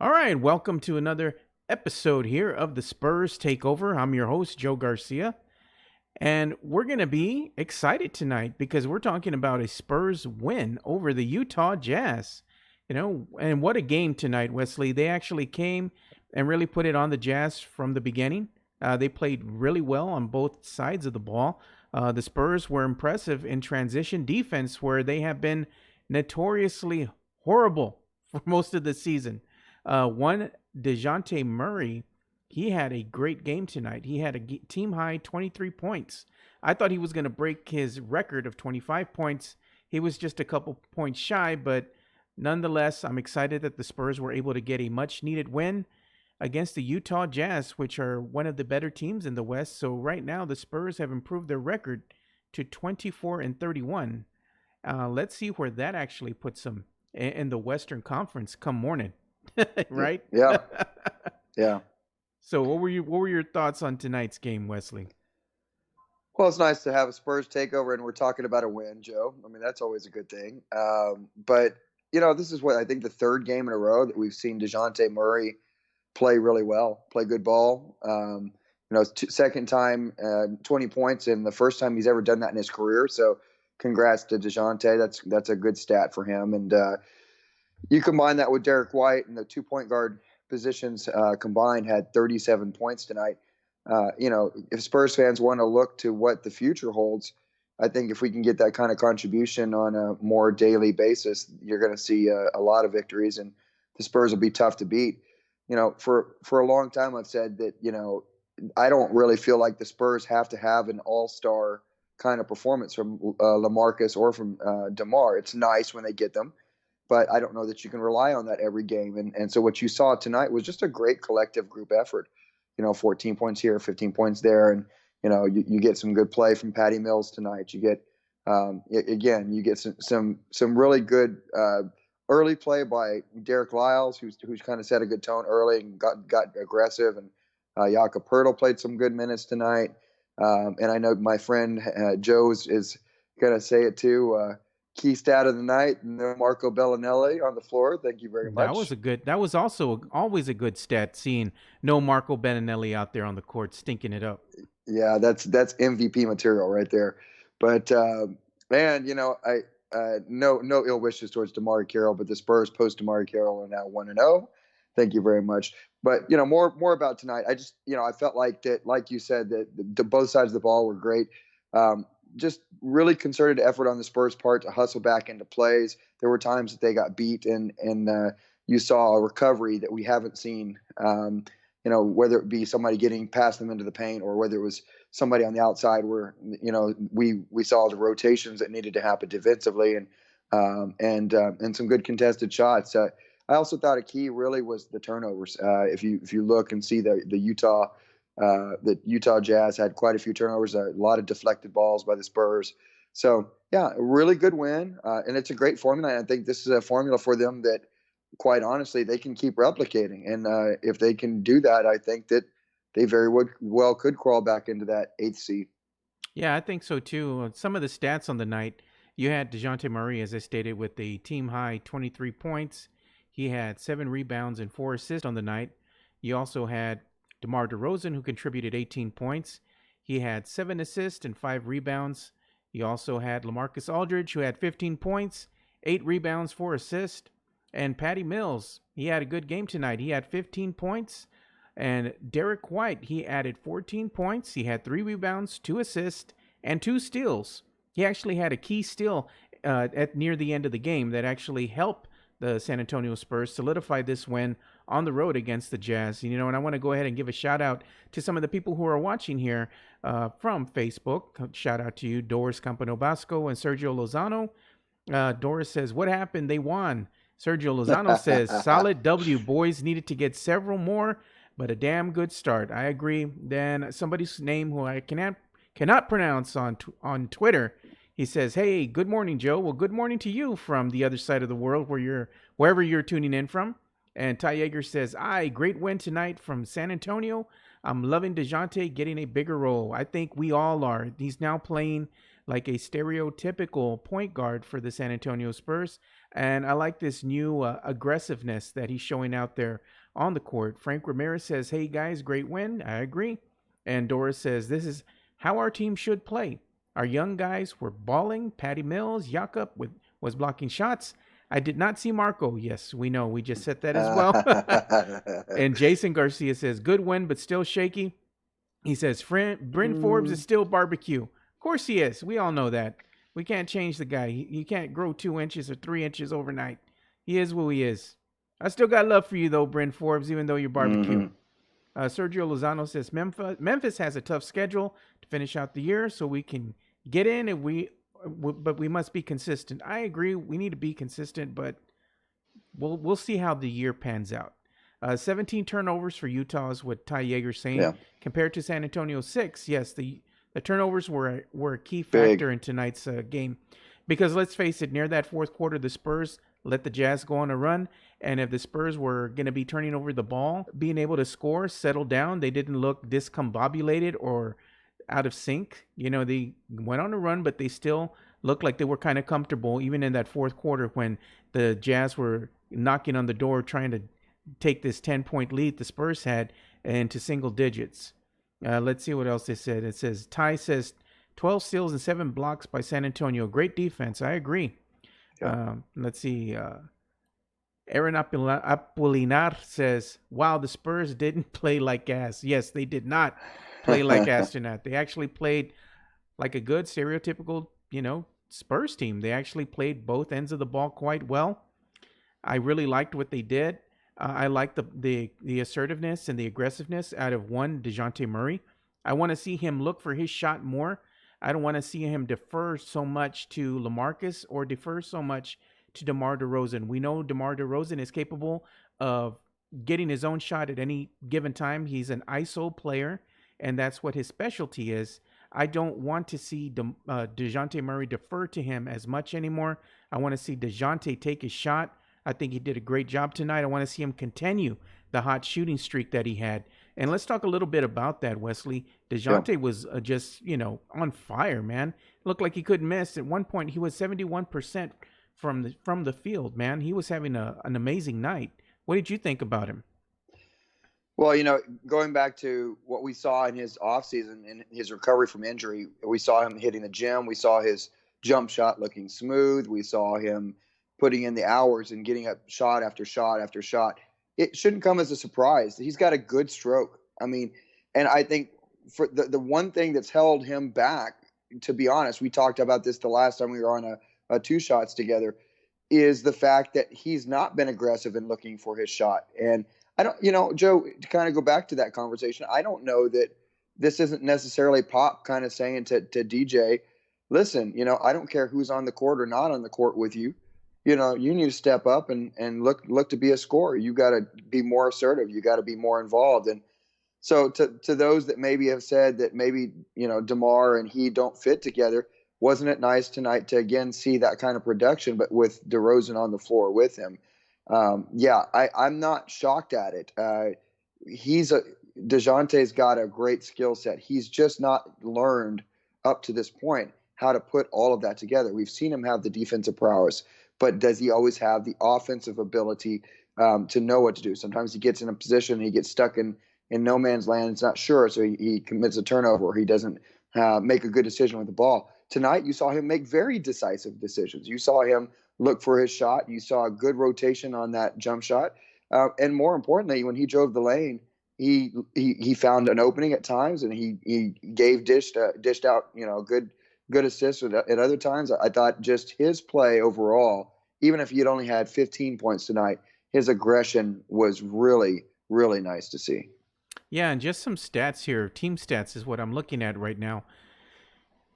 All right, welcome to another episode here of the Spurs Takeover. I'm your host, Joe Garcia, and we're going to be excited tonight because we're talking about a Spurs win over the Utah Jazz. And what a game tonight, Wesley. They actually came and really put it on the Jazz from the beginning. They played really well on both sides of the ball. The Spurs were impressive in transition defense, where they have been notoriously horrible for most of the season. One, DeJounte Murray, he had a great game tonight. He had a team high 23 points. I thought he was going to break his record of 25 points. He was just a couple points shy, but nonetheless, I'm excited that the Spurs were able to get a much needed win against the Utah Jazz, which are one of the better teams in the West. So right now, the Spurs have improved their record to 24-31. Let's see where that actually puts them in the Western Conference come morning. Right? Yeah. Yeah. So what were your thoughts on tonight's game, Wesley? Well, it's nice to have a Spurs takeover, and we're talking about a win, Joe. I mean, that's always a good thing. But this is what I think the third game in a row that we've seen DeJounte Murray play really well, play good ball. Second time, 20 points, and the first time he's ever done that in his career. So, congrats to DeJounte. That's a good stat for him. And you combine that with Derek White, and the 2-point guard positions combined had 37 points tonight. If Spurs fans want to look to what the future holds, I think if we can get that kind of contribution on a more daily basis, you're going to see a lot of victories, and the Spurs will be tough to beat. For a long time, I've said that, I don't really feel like the Spurs have to have an all-star kind of performance from LaMarcus or from DeMar. It's nice when they get them, but I don't know that you can rely on that every game. And so what you saw tonight was just a great collective group effort. 14 points here, 15 points there. And, you get some good play from Patty Mills tonight. You get, you get some really good early play by Derek Lyles, who's kind of set a good tone early and got aggressive. And Jakob Poeltl played some good minutes tonight. And I know my friend Joe is going to say it too. Key stat of the night, no Marco Bellinelli on the floor. Thank you very much. That was also always a good stat, seeing no Marco Bellinelli out there on the court stinking it up. Yeah, that's MVP material right there. But man, I no ill wishes towards DeMar Carroll, but the Spurs post DeMar Carroll are now 1-0. Thank you very much. But more about tonight. I just I felt like that, like you said, that the both sides of the ball were great. Just really concerted effort on the Spurs' part to hustle back into plays. There were times that they got beat, and you saw a recovery that we haven't seen. Whether it be somebody getting past them into the paint, or whether it was somebody on the outside, where we saw the rotations that needed to happen defensively, and some good contested shots. I also thought a key really was the turnovers. If you look and see the Utah Jazz had quite a few turnovers, a lot of deflected balls by the Spurs. So, yeah, a really good win, and it's a great formula. And I think this is a formula for them that, quite honestly, they can keep replicating. And if they can do that, I think that they very well could crawl back into that 8th seed. Yeah, I think so too. Some of the stats on the night, you had DeJounte Murray, as I stated, with a team-high 23 points. He had 7 rebounds and 4 assists on the night. You also had DeMar DeRozan, who contributed 18 points. He had 7 assists and 5 rebounds. You also had LaMarcus Aldridge, who had 15 points, 8 rebounds, 4 assists. And Patty Mills, he had a good game tonight. He had 15 points. And Derek White, he added 14 points. He had 3 rebounds, 2 assists, and 2 steals. He actually had a key steal at near the end of the game that actually helped the San Antonio Spurs solidify this win on the road against the Jazz. And I want to go ahead and give a shout out to some of the people who are watching here from Facebook. Shout out to you, Doris Campano Basco and Sergio Lozano. Doris says, "What happened? They won." Sergio Lozano says, "Solid W. Boys needed to get several more, but a damn good start." I agree. Then somebody's name who I cannot pronounce on Twitter, he says, "Hey, good morning, Joe." Well, good morning to you from the other side of the world, wherever you're tuning in from. And Ty Yeager says, great win tonight from San Antonio. I'm loving DeJounte getting a bigger role. I think we all are. He's now playing like a stereotypical point guard for the San Antonio Spurs. And I like this new aggressiveness that he's showing out there on the court. Frank Ramirez says, "Hey guys, great win." I agree. And Doris says, "This is how our team should play. Our young guys were balling. Patty Mills, Jakob was blocking shots. I did not see Marco." Yes, we know. We just said that as well. And Jason Garcia says, "Good win, but still shaky." He says, "Bryn Forbes is still barbecue." Of course he is. We all know that. We can't change the guy. He can't grow 2 inches or 3 inches overnight. He is who he is. I still got love for you, though, Bryn Forbes, even though you're barbecue. Sergio Lozano says, Memphis has a tough schedule to finish out the year, so we can get in, but we must be consistent. I agree. We need to be consistent, but we'll see how the year pans out. 17 turnovers for Utah is what Ty Yeager's saying. Compared to San Antonio 6. Yes, the turnovers were a key factor in tonight's game. Because let's face it, near that fourth quarter, the Spurs let the Jazz go on a run. And if the Spurs were going to be turning over the ball, being able to score, settle down, they didn't look discombobulated or out of sync. They went on a run, but they still looked like they were kind of comfortable, even in that fourth quarter when the Jazz were knocking on the door trying to take this 10-point lead the Spurs had into single digits. Let's see what else they said. It says, Ty says 12 steals and 7 blocks by San Antonio. Great defense. I agree. Let's see. Aaron Apolinar says, wow, the Spurs didn't play like ass. Yes, they did not play like ass tonight. They actually played like a good stereotypical, Spurs team. They actually played both ends of the ball quite well. I really liked what they did. I like the assertiveness and the aggressiveness out of DeJounte Murray. I want to see him look for his shot more. I don't want to see him defer so much to LaMarcus or defer so much to DeMar DeRozan. We know DeMar DeRozan is capable of getting his own shot at any given time. He's an ISO player, and that's what his specialty is. I don't want to see DeJounte Murray defer to him as much anymore. I want to see DeJounte take his shot. I think he did a great job tonight. I want to see him continue the hot shooting streak that he had. And let's talk a little bit about that, Wesley. DeJounte was just, on fire, man. It looked like he couldn't miss. At one point, he was 71% from the field, man. He was having an amazing night. What did you think about him? Well, going back to what we saw in his offseason and his recovery from injury, we saw him hitting the gym. We saw his jump shot looking smooth. We saw him putting in the hours and getting up shot after shot after shot. It shouldn't come as a surprise. He's got a good stroke. I mean, and I think for the one thing that's held him back, to be honest, we talked about this the last time we were on a 2 shots together, is the fact that he's not been aggressive in looking for his shot. And I don't, Joe, to kind of go back to that conversation, I don't know that this isn't necessarily Pop kind of saying to DJ, listen, I don't care who's on the court or not on the court with you. You need to step up and look to be a scorer. You got to be more assertive. You got to be more involved. And so to those that maybe have said that maybe, DeMar and he don't fit together, wasn't it nice tonight to again see that kind of production, but with DeRozan on the floor with him? I'm not shocked at it. DeJounte's got a great skill set. He's just not learned up to this point how to put all of that together. We've seen him have the defensive prowess, but does he always have the offensive ability to know what to do? Sometimes he gets in a position and he gets stuck in no man's land. It's not sure, so he commits a turnover or he doesn't make a good decision with the ball. Tonight, you saw him make very decisive decisions. You saw him look for his shot. You saw a good rotation on that jump shot. And more importantly, when he drove the lane, he found an opening at times, and he dished out good assists at other times. I thought just his play overall, even if he had only had 15 points tonight, his aggression was really, really nice to see. Yeah, and just some stats here. Team stats is what I'm looking at right now.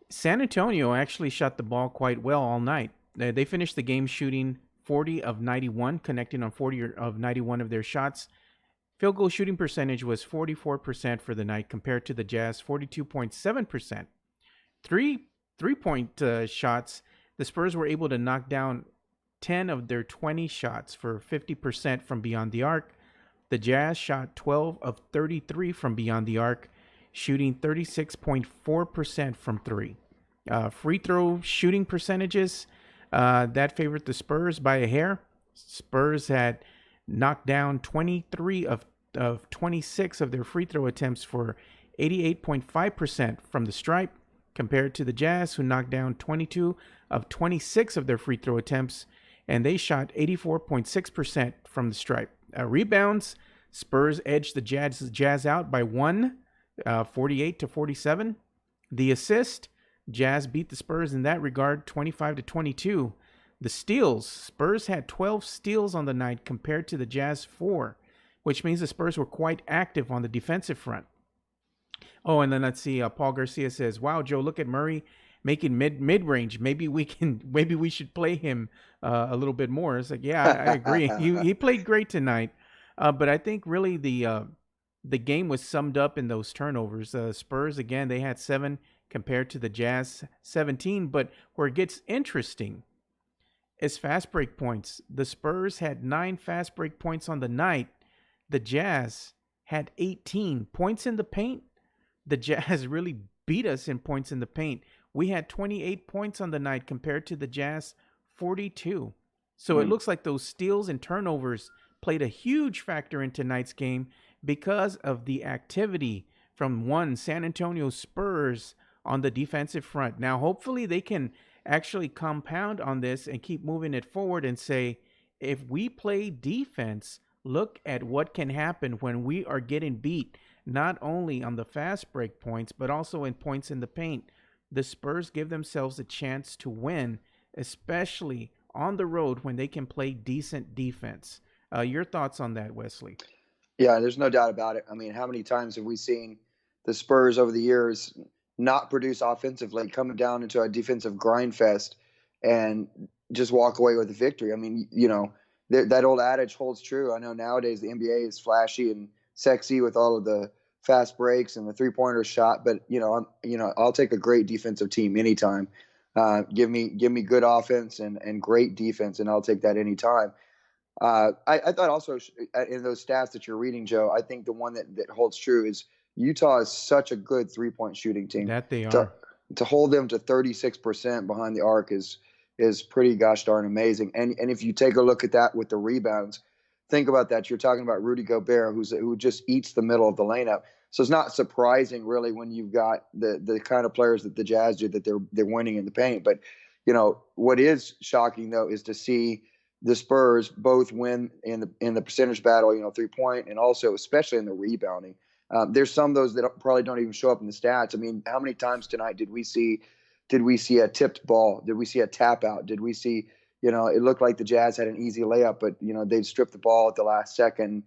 San Antonio actually shot the ball quite well all night. They finished the game shooting 40 of 91, connecting on 40 of 91 of their shots. Field goal shooting percentage was 44% for the night compared to the Jazz 42.7%. Three-point shots, the Spurs were able to knock down 10 of their 20 shots for 50% from beyond the arc. The Jazz shot 12 of 33 from beyond the arc, shooting 36.4% from 3. Free throw shooting percentages, That favored the Spurs by a hair. Spurs had knocked down 23 of 26 of their free throw attempts for 88.5% from the stripe, compared to the Jazz, who knocked down 22 of 26 of their free throw attempts, and they shot 84.6% from the stripe. Rebounds, Spurs edged the Jazz out by one, 48 to 47. The assist, Jazz beat the Spurs in that regard, 25 to 22. The steals, Spurs had 12 steals on the night compared to the Jazz 4, which means the Spurs were quite active on the defensive front. Oh, and then let's see. Paul Garcia says, "Wow, Joe, look at Murray making mid range. Maybe we should play him a little bit more." It's like, yeah, I agree. He played great tonight, but I think really the game was summed up in those turnovers. Spurs again, they had 7 compared to the Jazz 17. But where it gets interesting is fast break points. The Spurs had 9 fast break points on the night. The Jazz had 18 points in the paint. The Jazz really beat us in points in the paint. We had 28 points on the night compared to the Jazz 42. So it looks like those steals and turnovers played a huge factor in tonight's game because of the activity from San Antonio Spurs on the defensive front. Now, hopefully they can actually compound on this and keep moving it forward and say, if we play defense, look at what can happen when we are getting beat, not only on the fast break points, but also in points in the paint. The Spurs give themselves a chance to win, especially on the road when they can play decent defense. Your thoughts on that, Wesley? Yeah, there's no doubt about it. I mean, how many times have we seen the Spurs over the years not produce offensively, coming down into a defensive grind fest and just walk away with a victory? I mean, that old adage holds true. I know nowadays the NBA is flashy and sexy with all of the fast breaks and the three-pointer shot, but I'll take a great defensive team anytime. Give me good offense and great defense, and I'll take that anytime. I thought also in those stats that you're reading, Joe, I think the one that holds true is Utah is such a good three-point shooting team. That they are. To hold them to 36% behind the arc is pretty gosh darn amazing. And if you take a look at that with the rebounds, think about that. You're talking about Rudy Gobert, who just eats the middle of the lane up. So it's not surprising really when you've got the kind of players that the Jazz do, that they're winning in the paint. But what is shocking though is to see the Spurs both win in the percentage battle, 3-point, and also especially in the rebounding. There's some of those that probably don't even show up in the stats. I mean, how many times tonight did we see a tipped ball? Did we see a tap out? Did we see, it looked like the Jazz had an easy layup, but, they'd strip the ball at the last second,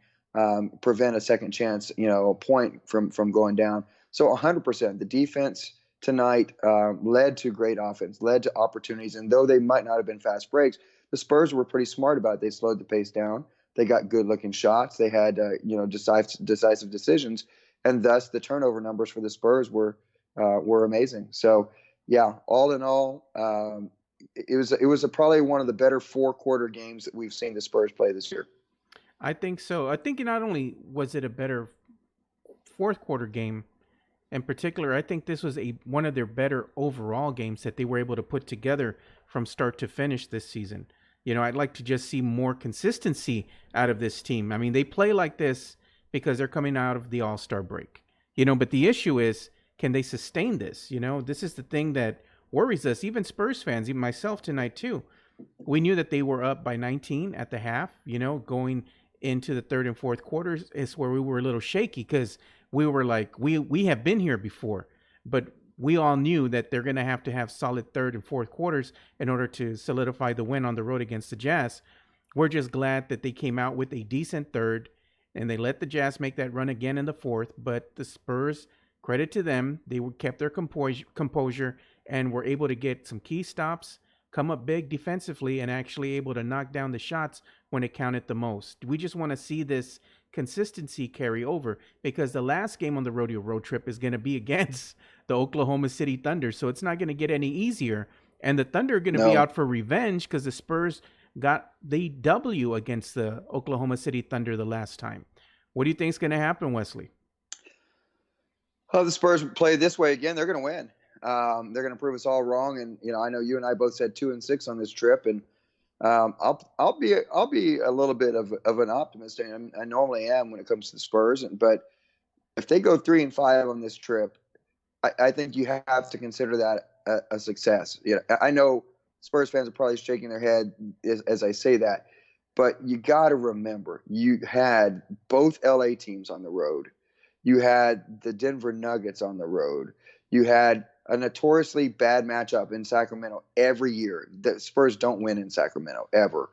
prevent a second chance, a point from going down. So 100%, the defense tonight led to great offense, led to opportunities. And though they might not have been fast breaks, the Spurs were pretty smart about it. They slowed the pace down. They got good-looking shots. They had, decisive decisions, and thus the turnover numbers for the Spurs were amazing. So, yeah, all in all, it was probably one of the better four-quarter games that we've seen the Spurs play this year. I think so. I think not only was it a better fourth quarter game, in particular, I think this was one of their better overall games that they were able to put together from start to finish this season. I'd like to just see more consistency out of this team. I mean, they play like this because they're coming out of the All-Star break. But the issue is, can they sustain this? This is the thing that worries us, even Spurs fans, even myself tonight too. We knew that they were up by 19 at the half, going into the third and fourth quarters is where we were a little shaky because we were like, we have been here before, but we all knew that they're going to have solid third and fourth quarters in order to solidify the win on the road against the Jazz. We're just glad that they came out with a decent third and they let the Jazz make that run again in the fourth. But the Spurs, credit to them, they kept their composure and were able to get some key stops, come up big defensively, and actually able to knock down the shots when it counted the most. We just want to see this consistency carry over because the last game on the rodeo road trip is going to be against the Oklahoma City Thunder, so it's not going to get any easier. And the Thunder are going to be out for revenge because the Spurs got the W against the Oklahoma City Thunder the last time. What do you think is going to happen, Wesley? Oh, the Spurs play this way again, they're going to win. They're going to prove us all wrong. And I know you and I both said 2-6 on this trip, and I'll be a little bit of an optimist, and I normally am when it comes to the Spurs. But if they go 3-5 on this trip, I think you have to consider that a success. I know Spurs fans are probably shaking their head as I say that, but you got to remember you had both LA teams on the road. You had the Denver Nuggets on the road. You had a notoriously bad matchup in Sacramento every year. The Spurs don't win in Sacramento ever.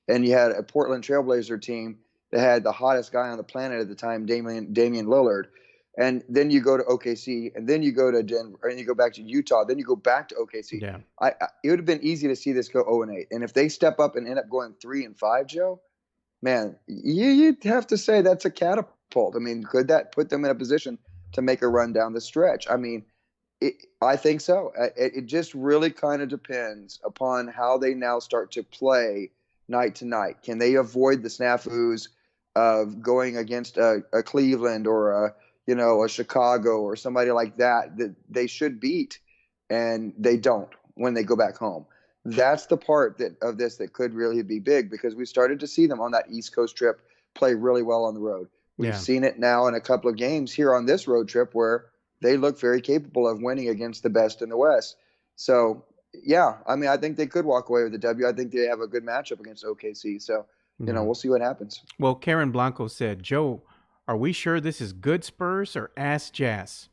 And you had a Portland Trailblazer team that had the hottest guy on the planet at the time, Damian Lillard. And then you go to OKC, and then you go to Denver, and you go back to Utah, then you go back to OKC. Yeah. It would have been easy to see this go 0-8. And if they step up and end up going 3-5, Joe, man, you'd have to say that's a catapult. I mean, could that put them in a position to make a run down the stretch? I mean, I think so. It just really kind of depends upon how they now start to play night to night. Can they avoid the snafus of going against a Cleveland or a Chicago or somebody like that they should beat, and they don't when they go back home? That's the part of this that could really be big, because we started to see them on that East Coast trip play really well on the road. We've seen it now in a couple of games here on this road trip where they look very capable of winning against the best in the West. So, yeah, I mean, I think they could walk away with the W. I think they have a good matchup against OKC. So, we'll see what happens. Well, Karen Blanco said, Joe, are we sure this is good Spurs or ass Jazz?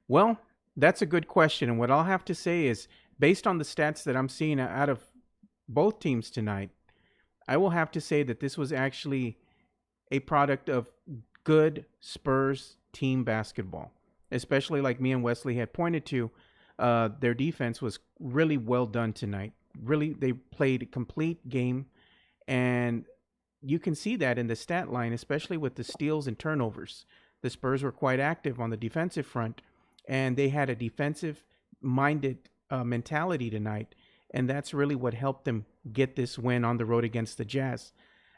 Well, that's a good question. And what I'll have to say is, based on the stats that I'm seeing out of both teams tonight, I will have to say that this was actually a product of good Spurs team basketball, especially like me and Wesley had pointed to. Their defense was really well done tonight. Really, they played a complete game, and you can see that in the stat line, especially with the steals and turnovers. The Spurs were quite active on the defensive front, and they had a defensive-minded mentality tonight, and that's really what helped them get this win on the road against the Jazz.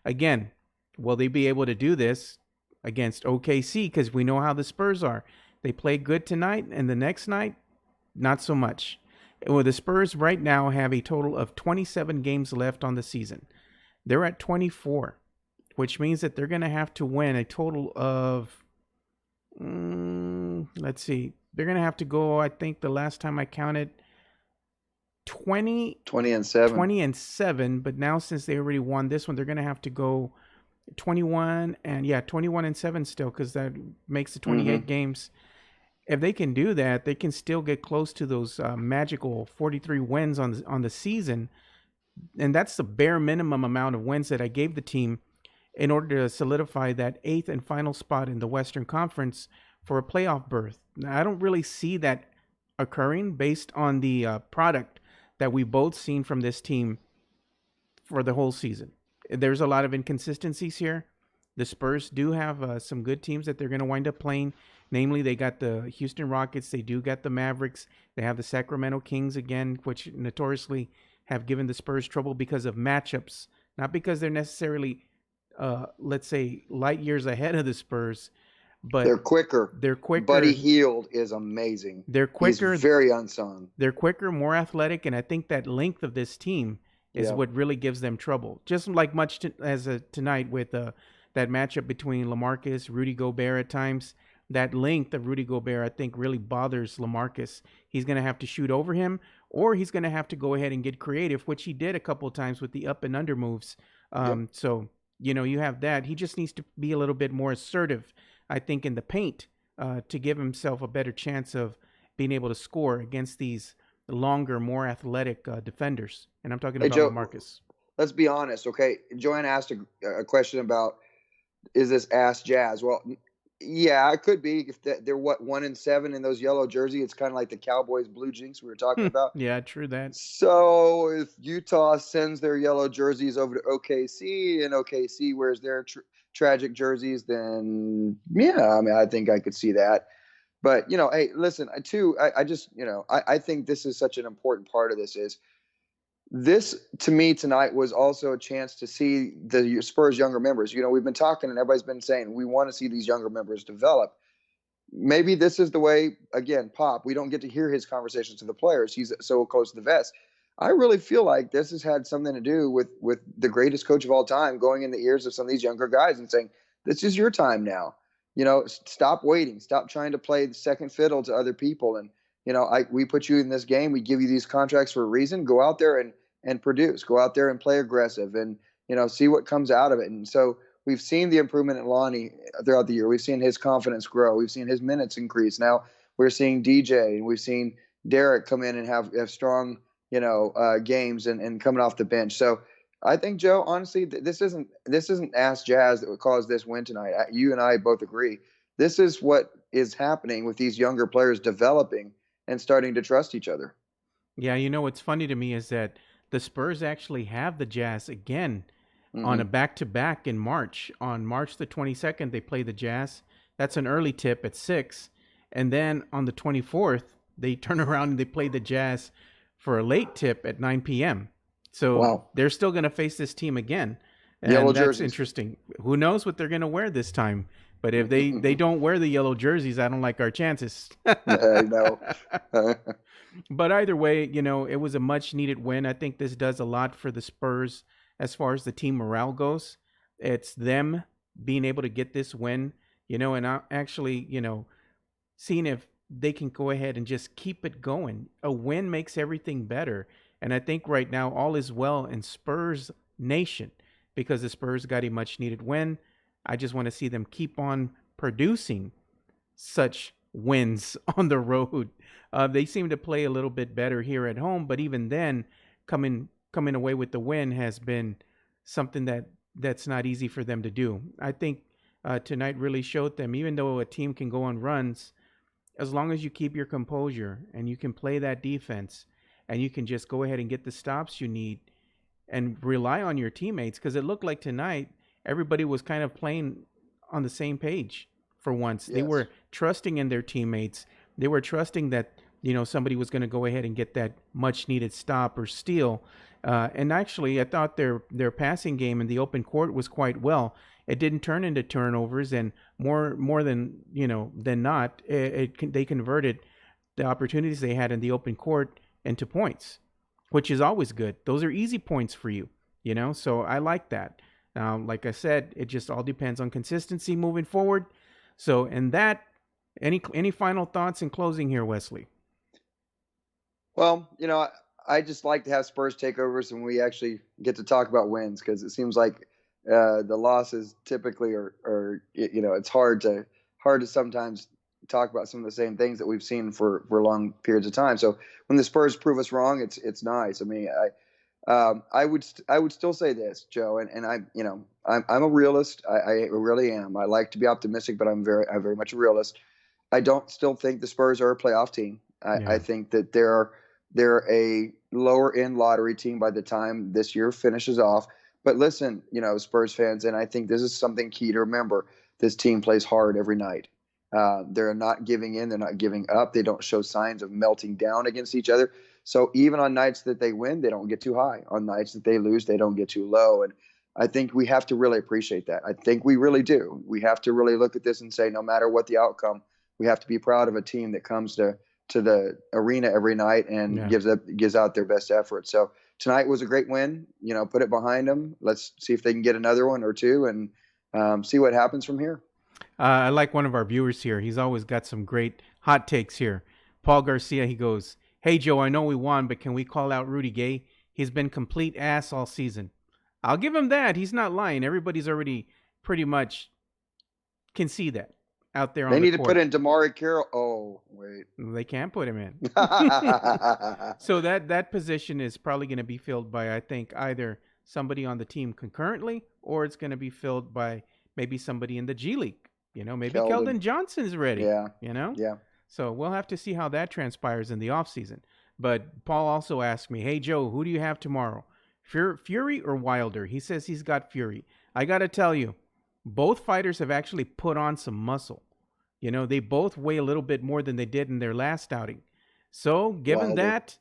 Again, will they be able to do this against OKC? Because we know how the Spurs are. They play good tonight, and the next night, not so much. Well, the Spurs right now have a total of 27 games left on the season. They're at 24, which means that they're going to have to win a total of, let's see, they're going to have to go, I think the last time I counted, 20 and 7. But now since they already won this one, they're going to have to go 21 and 7 still, because that makes the 28 games. If they can do that, they can still get close to those magical 43 wins on the season. And that's the bare minimum amount of wins that I gave the team in order to solidify that 8th and final spot in the Western Conference for a playoff berth. Now, I don't really see that occurring based on the product that we both seen from this team for the whole season. There's a lot of inconsistencies here. The Spurs do have some good teams that they're going to wind up playing. Namely, they got the Houston Rockets. They do got the Mavericks. They have the Sacramento Kings again, which notoriously have given the Spurs trouble because of matchups, not because they're necessarily, let's say, light years ahead of the Spurs, but they're quicker. Buddy Hield is amazing. They're quicker. He's very unsung. They're quicker, more athletic, and I think that length of this team is what really gives them trouble. Just like tonight with that matchup between LaMarcus, Rudy Gobert at times. That length of Rudy Gobert, I think, really bothers LaMarcus. He's going to have to shoot over him, or he's going to have to go ahead and get creative, which he did a couple of times with the up and under moves. So, you have that. He just needs to be a little bit more assertive, I think, in the paint to give himself a better chance of being able to score against these longer, more athletic defenders. And I'm talking about Joe, LaMarcus. Let's be honest, okay? Joanne asked a question about, is this ass Jazz? Well, yeah, it could be. If they're 1-7 in those yellow jerseys, it's kind of like the Cowboys blue jinx we were talking about. Yeah, true that. So if Utah sends their yellow jerseys over to OKC and OKC wears their tragic jerseys, then yeah, I mean, I think I could see that. But hey, listen, I think this is such an important part of this. This, to me, tonight was also a chance to see the Spurs younger members. We've been talking and everybody's been saying we want to see these younger members develop. maybe this is the way, again, Pop, we don't get to hear his conversations with the players. He's so close to the vest. I really feel like this has had something to do with the greatest coach of all time going in the ears of some of these younger guys and saying, this is your time now. Stop waiting. Stop trying to play the second fiddle to other people. And, we put you in this game. We give you these contracts for a reason. Go out there and produce. Go out there and play aggressive and, see what comes out of it. And so we've seen the improvement in Lonnie throughout the year. We've seen his confidence grow. We've seen his minutes increase. Now we're seeing DJ, and we've seen Derek come in and have strong, games and coming off the bench. So I think, Joe, honestly, this isn't Ask Jazz that would cause this win tonight. You and I both agree. This is what is happening with these younger players developing and starting to trust each other. Yeah, what's funny to me is that the Spurs actually have the Jazz again on a Mm-hmm. back-to-back in March. On March the 22nd, they play the Jazz. That's an early tip at 6. And then on the 24th, they turn around and they play the Jazz for a late tip at 9 p.m. So Wow. they're still going to face this team again. Yellow And that's jerseys. interesting. Who knows what they're going to wear this time? But if they don't wear the yellow jerseys, I don't like our chances. I know. But either way, it was a much needed win. I think this does a lot for the Spurs as far as the team morale goes. It's them being able to get this win, and actually, seeing if they can go ahead and just keep it going. A win makes everything better. And I think right now all is well in Spurs Nation because the Spurs got a much needed win. I just want to see them keep on producing such wins on the road. They seem to play a little bit better here at home, but even then, coming away with the win has been something that's not easy for them to do. I think tonight really showed them, even though a team can go on runs, as long as you keep your composure and you can play that defense and you can just go ahead and get the stops you need and rely on your teammates, because it looked like tonight everybody was kind of playing on the same page for once. They Yes. were trusting in their teammates. They were trusting that somebody was going to go ahead and get that much needed stop or steal. And actually, I thought their passing game in the open court was quite well. It didn't turn into turnovers, and more than than not, they converted the opportunities they had in the open court into points, which is always good. Those are easy points for you, So I like that. Like I said, it just all depends on consistency moving forward. So, and that, any final thoughts in closing here, Wesley? Well, I just like to have Spurs takeovers when we actually get to talk about wins because it seems like the losses typically are it's hard to sometimes talk about some of the same things that we've seen for long periods of time. So when the Spurs prove us wrong, it's nice. I mean, I would still say this, Joe, and I'm a realist. I really am. I like to be optimistic, but I'm very much a realist. I don't still think the Spurs are a playoff team. I Yeah. think that they're a lower end lottery team by the time this year finishes off. But listen, Spurs fans, and I think this is something key to remember. This team plays hard every night. They're not giving in. They're not giving up. They don't show signs of melting down against each other. So even on nights that they win, they don't get too high. On nights that they lose, they don't get too low. And I think we have to really appreciate that. I think we really do. We have to really look at this and say, no matter what the outcome, we have to be proud of a team that comes to the arena every night and Yeah. gives out their best effort. So tonight was a great win. Put it behind them. Let's see if they can get another one or two and see what happens from here. I like one of our viewers here. He's always got some great hot takes here. Paul Garcia, he goes, "Hey, Joe, I know we won, but can we call out Rudy Gay? He's been complete ass all season." I'll give him that. He's not lying. Everybody's already pretty much can see that out there They on the need to put court. in Damari Carroll. Oh, wait. They can't put him in. So that position is probably going to be filled by, I think, either somebody on the team concurrently, or it's going to be filled by maybe somebody in the G League. Maybe Keldon. Keldon Johnson's ready. Yeah. You know, Yeah. so we'll have to see how that transpires in the offseason. But Paul also asked me, "Hey Joe, who do you have tomorrow? Fury or Wilder?" He says he's got Fury. I got to tell you, both fighters have actually put on some muscle. They both weigh a little bit more than they did in their last outing. So, given Wilder. that,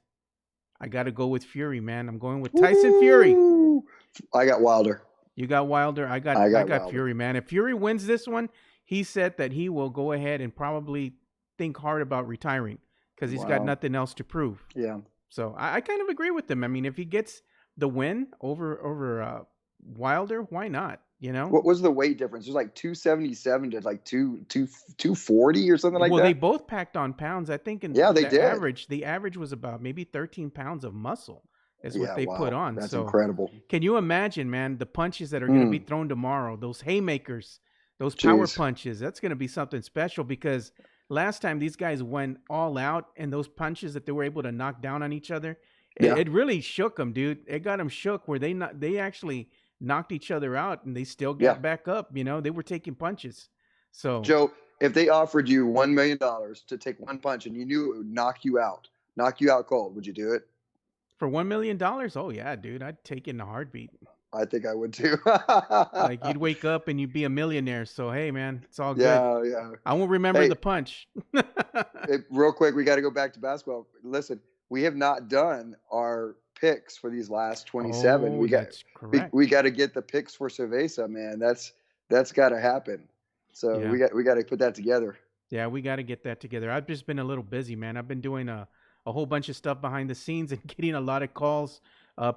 I got to go with Fury, man. I'm going with Tyson Fury. Woo! I got Wilder. You got Wilder. I got Wilder. Fury, man. If Fury wins this one, he said that he will go ahead and probably think hard about retiring because he's got nothing else to prove. Yeah. So I kind of agree with him. I mean, if he gets the win over Wilder, why not? You know, what was the weight difference? It was like 277 to like 240 or something like that. Well, they both packed on pounds. I think they did. The average was about maybe 13 pounds of muscle is what they put on. That's incredible. Can you imagine, man, the punches that are going to be thrown tomorrow? Those haymakers, those power punches. That's going to be something special because last time these guys went all out and those punches that they were able to knock down on each other, it really shook them, dude. It got them shook where they actually knocked each other out and they still got back up. You know, they were taking punches. So, Joe, if they offered you $1 million to take one punch and you knew it would knock you out cold, would you do it? For $1 million? Oh, yeah, dude. I'd take it in a heartbeat. I think I would too. Like you'd wake up and you'd be a millionaire. So, hey, man, it's all good. Yeah. I won't remember the punch. Real quick, we got to go back to basketball. Listen, we have not done our picks for these last 27. That's correct. We got to get the picks for Cerveza, man. That's got to happen. So we got to put that together. Yeah, we got to get that together. I've just been a little busy, man. I've been doing a whole bunch of stuff behind the scenes and getting a lot of calls.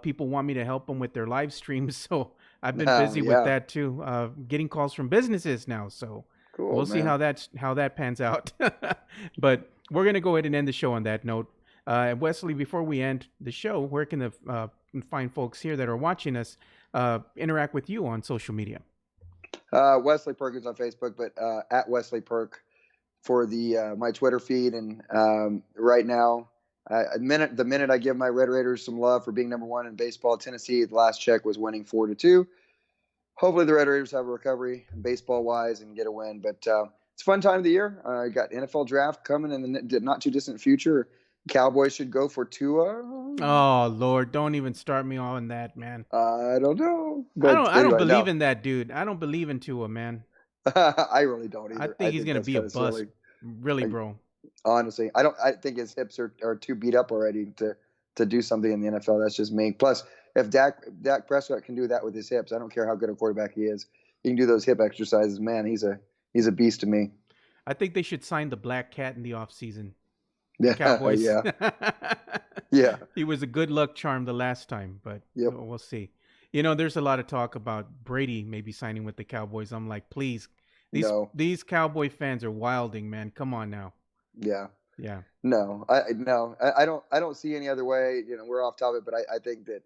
People want me to help them with their live streams, so I've been busy with that too. Getting calls from businesses now, so cool, we'll see how that pans out. But we're gonna go ahead and end the show on that note. Wesley, before we end the show, where can the fine folks here that are watching us interact with you on social media? Wesley Perkins on Facebook, but at Wesley Perk for the my Twitter feed. And right now, the minute I give my Red Raiders some love for being number one in baseball, Tennessee, the last check was winning 4-2. Hopefully the Red Raiders have a recovery baseball wise and get a win. But it's a fun time of the year. Got NFL draft coming in the not too distant future. Cowboys should go for Tua. Oh Lord, don't even start me on that, man. I don't know. I don't believe in that dude. I don't believe in Tua, man. I really don't either. I think he's gonna be a bust. Really, bro. Honestly, I think his hips are too beat up already to do something in the NFL. That's just me. Plus, if Dak Prescott can do that with his hips, I don't care how good a quarterback he is. He can do those hip exercises. Man, he's a beast to me. I think they should sign the Black Cat in the offseason. Yeah, Cowboys. Yeah. He was a good luck charm the last time, but we'll see. You know, there's a lot of talk about Brady maybe signing with the Cowboys. I'm like, please, these Cowboy fans are wilding, man. Come on now. Yeah. No, I don't see any other way. You know, we're off topic, but I think that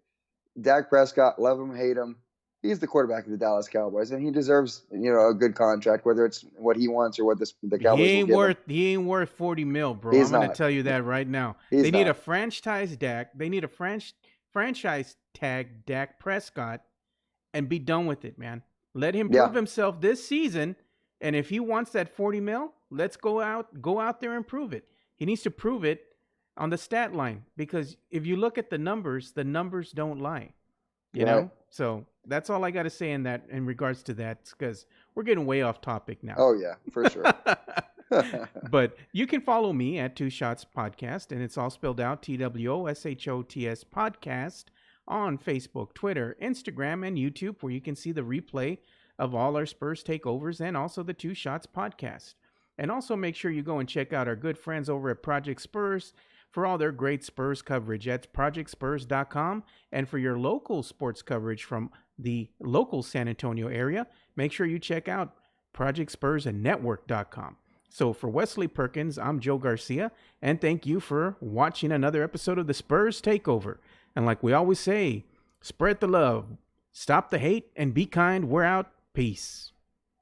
Dak Prescott, love him, hate him, he's the quarterback of the Dallas Cowboys, and he deserves, a good contract, whether it's what he wants or what the Cowboys he ain't will worth. give him. He ain't worth $40 million, bro. I'm going to tell you that right now. They need a franchise Dak. They need a franchise tag Dak Prescott, and be done with it, man. Let him prove himself this season, and if he wants that $40 million, let's go out there and prove it. He needs to prove it on the stat line, because if you look at the numbers don't lie. You know? So that's all I got to say in regards to that, because we're getting way off topic now. Oh, yeah, for sure. But you can follow me at Two Shots Podcast, and it's all spelled out TWOSHOTS Podcast on Facebook, Twitter, Instagram, and YouTube, where you can see the replay of all our Spurs takeovers and also the Two Shots Podcast. And also make sure you go and check out our good friends over at Project Spurs for all their great Spurs coverage. That's projectspurs.com. And for your local sports coverage from the local San Antonio area, make sure you check out projectspursandnetwork.com. So for Wesley Perkins, I'm Joe Garcia, and thank you for watching another episode of the Spurs Takeover. And like we always say, spread the love, stop the hate, and be kind. We're out. Peace.